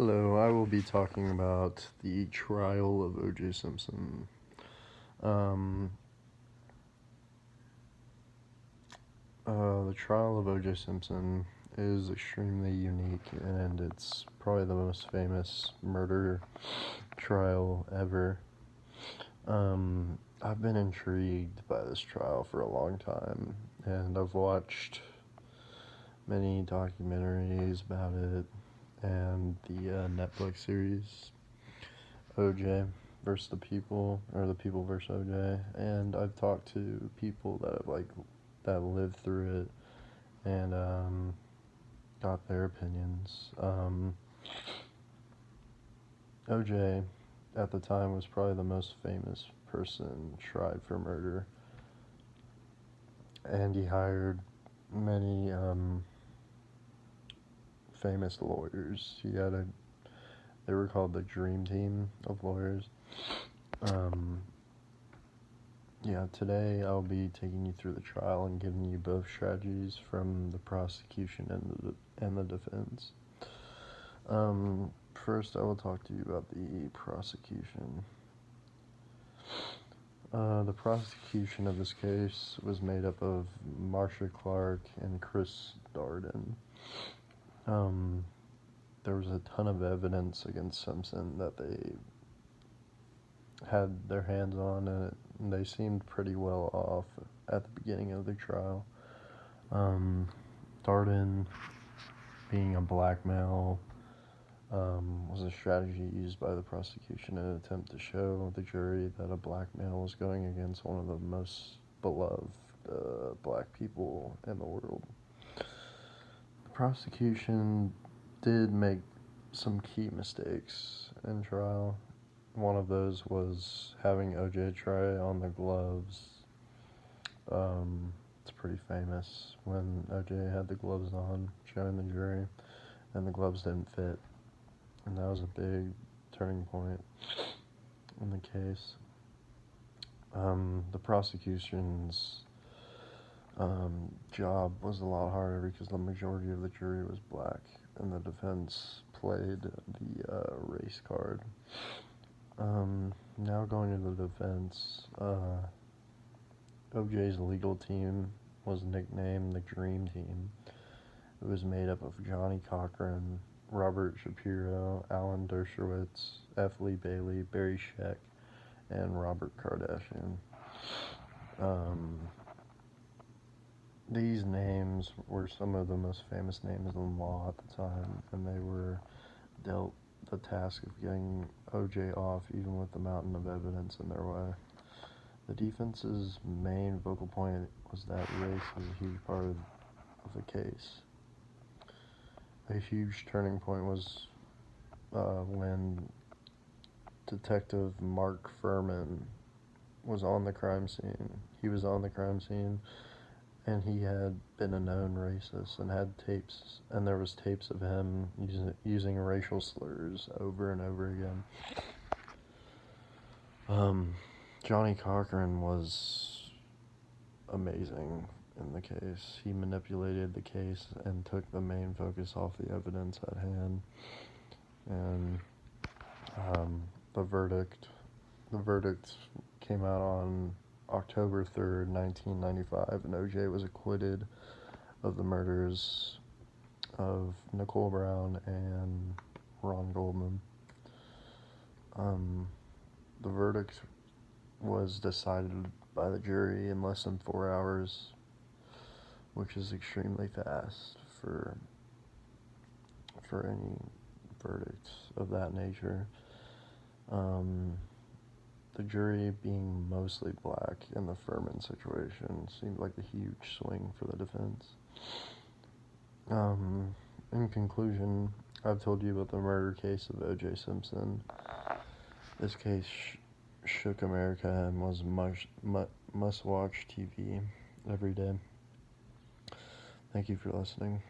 Hello, I will be talking about the trial of O.J. Simpson. Um, the trial of O.J. Simpson is extremely unique, and it's probably the most famous murder trial ever. I've been intrigued by this trial for a long time, and I've watched many documentaries about it and the Netflix series OJ versus the People, or the People versus OJ, and I've talked to people that lived through it and got their opinions. OJ at the time was probably the most famous person tried for murder, and he hired many famous lawyers. They were called the Dream Team of lawyers. Today I'll be taking you through the trial and giving you both strategies from the prosecution and the defense. First, I will talk to you about the prosecution. The prosecution of this case was made up of Marcia Clark and Chris Darden. There was a ton of evidence against Simpson that they had their hands on, and they seemed pretty well off at the beginning of the trial. Darden, being a black male, was a strategy used by the prosecution in an attempt to show the jury that a black male was going against one of the most beloved black people in the world. The prosecution did make some key mistakes in trial. One of those was having OJ try on the gloves. It's pretty famous when OJ had the gloves on, showing the jury, and the gloves didn't fit. And that was a big turning point in the case. The prosecution's job was a lot harder because the majority of the jury was black, and the defense played the race card. Now going into the defense, OJ's legal team was nicknamed the Dream Team. It was made up of Johnnie Cochran, Robert Shapiro, Alan Dershowitz, F. Lee Bailey, Barry Scheck, and Robert Kardashian. These names were some of the most famous names in the law at the time, and they were dealt the task of getting OJ off even with the mountain of evidence in their way. The defense's main focal point was that race was a huge part of the case. A huge turning point was when Detective Mark Furman was on the crime scene. He was on the crime scene, and he had been a known racist and had tapes, and there was tapes of him using racial slurs over and over again. Johnnie Cochran was amazing in the case. He manipulated the case and took the main focus off the evidence at hand. And the verdict came out on October 3rd, 1995, and OJ was acquitted of the murders of Nicole Brown and Ron Goldman. The verdict was decided by the jury in less than 4 hours, which is extremely fast for any verdict of that nature. The jury being mostly black in the Furman situation seemed like a huge swing for the defense. In conclusion, I've told you about the murder case of O.J. Simpson. This case shook America and was must-watch TV every day. Thank you for listening.